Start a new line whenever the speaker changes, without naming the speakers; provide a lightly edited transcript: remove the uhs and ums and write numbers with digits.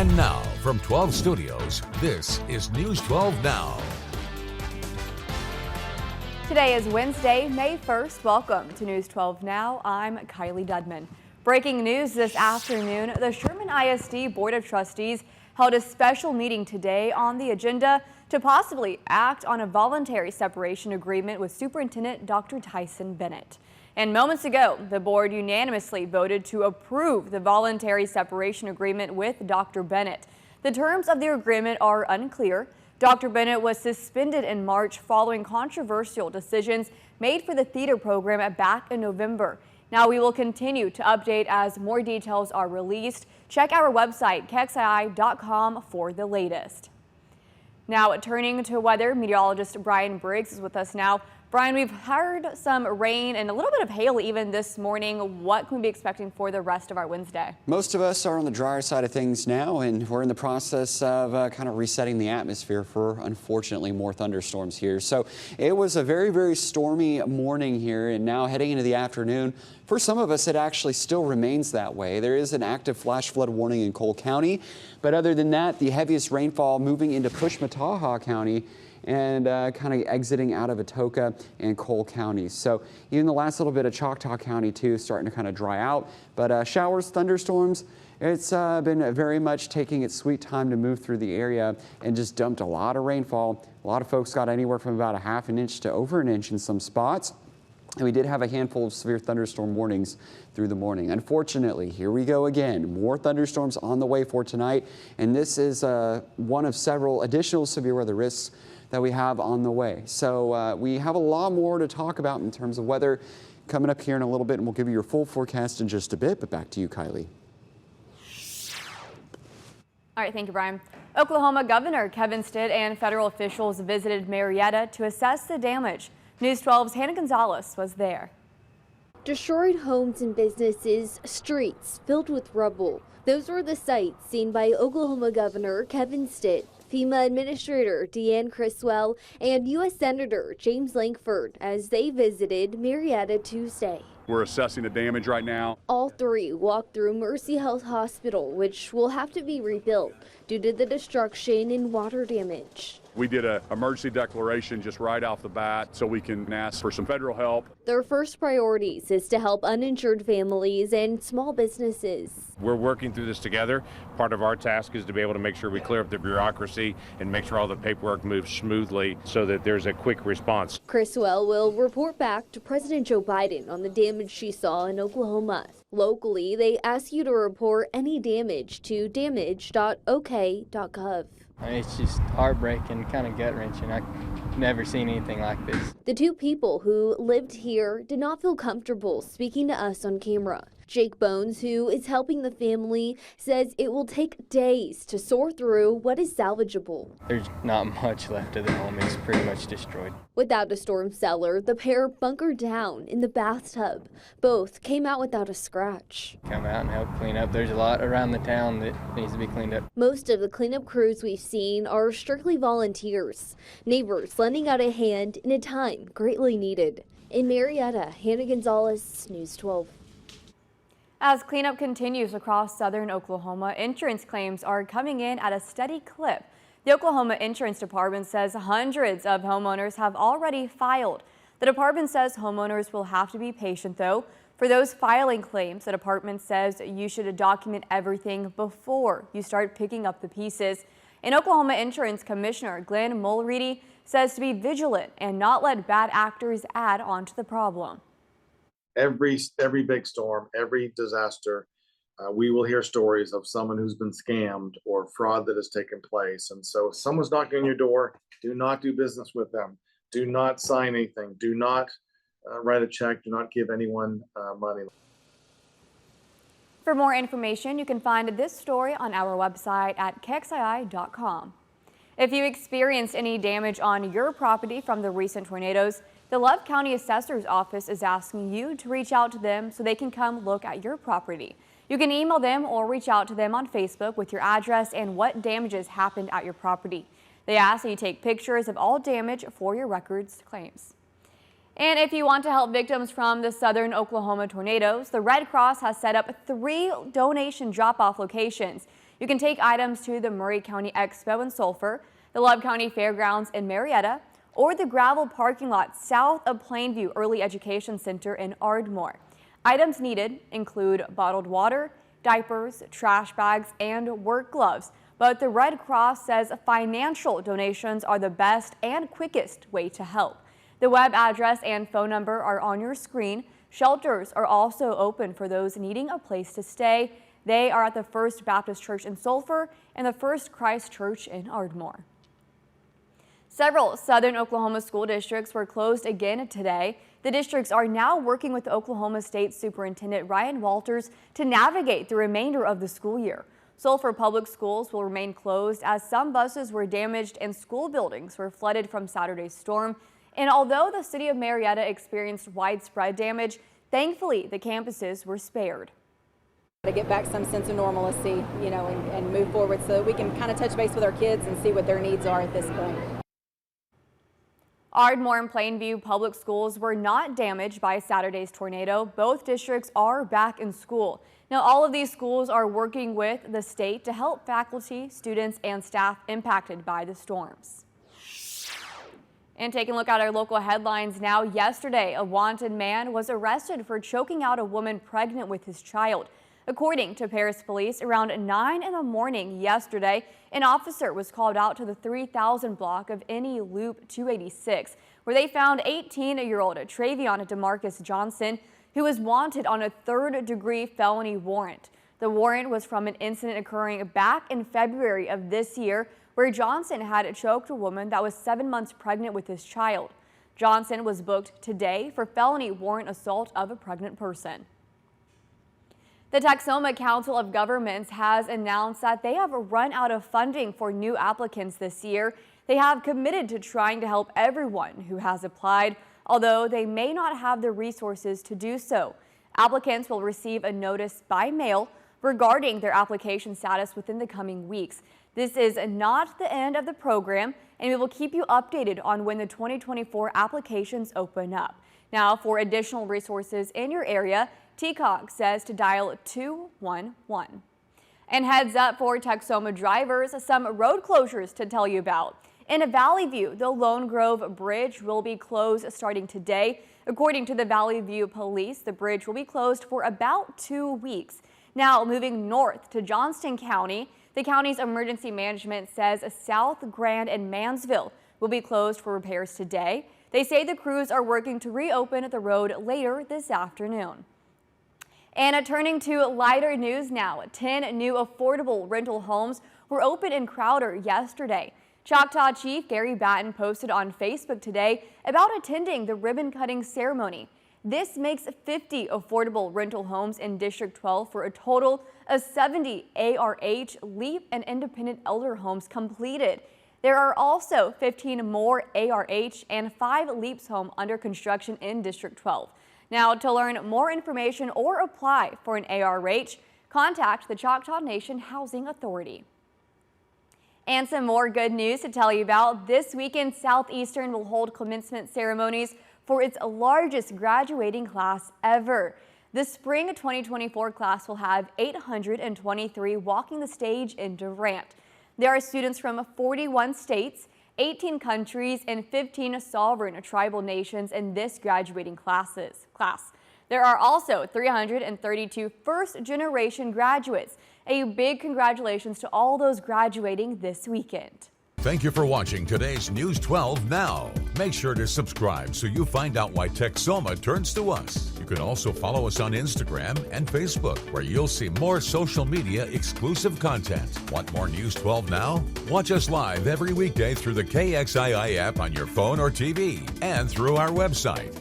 And now, from 12 Studios, this is News 12 Now.
Today is Wednesday, May 1st. Welcome to News 12 Now. I'm Kylee Dedmon. Breaking news this afternoon, the Sherman ISD Board of Trustees held a special meeting today on the agenda to possibly act on a voluntary separation agreement with Superintendent Dr. Tyson Bennett. And moments ago, the board unanimously voted to approve the voluntary separation agreement with Dr. Bennett. The terms of the agreement are unclear. Dr. Bennett was suspended in March following controversial decisions made for the theater program back in November. Now we will continue to update as more details are released. Check our website, KXII.com, for the latest. Now turning to weather, meteorologist Brian Briggs is with us now. Brian, we've heard some rain and a little bit of hail even this morning. What can we be expecting for the rest of our Wednesday?
Most of us are on the drier side of things now, and we're in the process of kind of resetting the atmosphere for, unfortunately, more thunderstorms here. So it was a very, very stormy morning here, and now heading into the afternoon, for some of us, it actually still remains that way. There is an active flash flood warning in Cole County, but other than that, the heaviest rainfall moving into Pushmataha County and kind of exiting out of Atoka and Cole counties. So even the last little bit of Choctaw County too starting to kind of dry out. But showers, thunderstorms, it's been very much taking its sweet time to move through the area and just dumped a lot of rainfall. A lot of folks got anywhere from about a half an inch to over an inch in some spots. And we did have a handful of severe thunderstorm warnings through the morning. Unfortunately, here we go again. More thunderstorms on the way for tonight. And this is one of several additional severe weather risks that we have on the way. So we have a lot more to talk about in terms of weather coming up here in a little bit, and we'll give you your full forecast in just a bit. But back to you, Kylee.
All right, thank you, Brian. Oklahoma Governor Kevin Stitt and federal officials visited Marietta to assess the damage. News 12's Hannah Gonzalez was there.
Destroyed homes and businesses, streets filled with rubble. Those were the sights seen by Oklahoma Governor Kevin Stitt, FEMA Administrator Deanne Criswell, and U.S. Senator James Lankford as they visited Marietta Tuesday.
We're assessing the damage right now.
All three walked through Mercy Health Hospital, which will have to be rebuilt due to the destruction and water damage.
We did an emergency declaration just right off the bat so we can ask for some federal help.
Their first priorities is to help uninsured families and small businesses.
We're working through this together. Part of our task is to be able to make sure we clear up the bureaucracy and make sure all the paperwork moves smoothly so that there's a quick response.
Criswell will report back to President Joe Biden on the damage she saw in Oklahoma. Locally, they ask you to report any damage to damage.ok.gov.
It's just heartbreaking, kind of gut-wrenching. I've never seen anything like this.
The two people who lived here did not feel comfortable speaking to us on camera. Jake Bones, who is helping the family, says it will take days to sort through what is salvageable.
There's not much left of the home. It's pretty much destroyed.
Without a storm cellar, the pair bunkered down in the bathtub. Both came out without a scratch.
Come out and help clean up. There's a lot around the town that needs to be cleaned up.
Most of the cleanup crews we've seen are strictly volunteers, neighbors lending out a hand in a time greatly needed. In Marietta, Hannah Gonzalez, News 12.
As cleanup continues across southern Oklahoma, insurance claims are coming in at a steady clip. The Oklahoma Insurance Department says hundreds of homeowners have already filed. The department says homeowners will have to be patient, though. For those filing claims, the department says you should document everything before you start picking up the pieces. And Oklahoma Insurance Commissioner Glenn Mulready says to be vigilant and not let bad actors add on to the problem.
Every big storm, every disaster, we will hear stories of someone who's been scammed or fraud that has taken place. And so if someone's knocking on your door, do not do business with them. Do not sign anything. Do not write a check. Do not give anyone money.
For more information, you can find this story on our website at KXII.com. If you experienced any damage on your property from the recent tornadoes, the Love County Assessor's Office is asking you to reach out to them so they can come look at your property. You can email them or reach out to them on Facebook with your address and what damages happened at your property. They ask that you take pictures of all damage for your records claims. And if you want to help victims from the southern Oklahoma tornadoes, the Red Cross has set up 3 donation drop-off locations. You can take items to the Murray County Expo in Sulphur, the Love County Fairgrounds in Marietta, or the gravel parking lot south of Plainview Early Education Center in Ardmore. Items needed include bottled water, diapers, trash bags, and work gloves. But the Red Cross says financial donations are the best and quickest way to help. The web address and phone number are on your screen. Shelters are also open for those needing a place to stay. They are at the First Baptist Church in Sulphur and the First Christ Church in Ardmore. Several southern Oklahoma school districts were closed again today. The districts are now working with Oklahoma State Superintendent Ryan Walters to navigate the remainder of the school year. Sulphur Public Schools will remain closed as some buses were damaged and school buildings were flooded from Saturday's storm. And although the city of Marietta experienced widespread damage, thankfully the campuses were spared.
To get back some sense of normalcy, and move forward so that we can kind of touch base with our kids and see what their needs are at this point.
Ardmore and Plainview Public Schools were not damaged by Saturday's tornado. Both districts are back in school. Now, all of these schools are working with the state to help faculty, students, and staff impacted by the storms. And taking a look at our local headlines now. Yesterday, a wanted man was arrested for choking out a woman pregnant with his child. According to Paris police, around 9 in the morning yesterday, an officer was called out to the 3000 block of NE Loop 286, where they found 18-year-old Travion DeMarcus Johnson, who was wanted on a third-degree felony warrant. The warrant was from an incident occurring back in February of this year, where Johnson had choked a woman that was 7 months pregnant with his child. Johnson was booked today for felony warrant assault of a pregnant person. The Texoma Council of Government has announced that they have run out of funding for new applicants this year. They have committed to trying to help everyone who has applied, although they may not have the resources to do so. Applicants will receive a notice by mail regarding their application status within the coming weeks. This is not the end of the program, and we will keep you updated on when the 2024 applications open up. Now, for additional resources in your area, TCOG says to dial 211. And heads up for Texoma drivers, some road closures to tell you about. In Valley View, the Lone Grove Bridge will be closed starting today. According to the Valley View Police, the bridge will be closed for about 2 weeks. Now, moving north to Johnston County, the county's emergency management says South Grand and Mansville will be closed for repairs today. They say the crews are working to reopen the road later this afternoon. And turning to lighter news now, 10 new affordable rental homes were opened in Crowder yesterday. Choctaw Chief Gary Batten posted on Facebook today about attending the ribbon-cutting ceremony. This makes 50 affordable rental homes in District 12 for a total of 70 ARH, LEAP, and independent elder homes completed. There are also 15 more ARH and 5 LEAPs homes under construction in District 12. Now, to learn more information or apply for an ARH, contact the Choctaw Nation Housing Authority. And some more good news to tell you about. This weekend, Southeastern will hold commencement ceremonies for its largest graduating class ever. The spring 2024 class will have 823 walking the stage in Durant. There are students from 41 states, 18 countries, and 15 sovereign tribal nations in this graduating class. There are also 332 first-generation graduates. A big congratulations to all those graduating this weekend.
Thank you for watching today's News 12 Now. Make sure to subscribe so you find out why Texoma turns to us. You can also follow us on Instagram and Facebook, where you'll see more social media exclusive content. Want more News 12 Now? Watch us live every weekday through the KXII app on your phone or TV and through our website.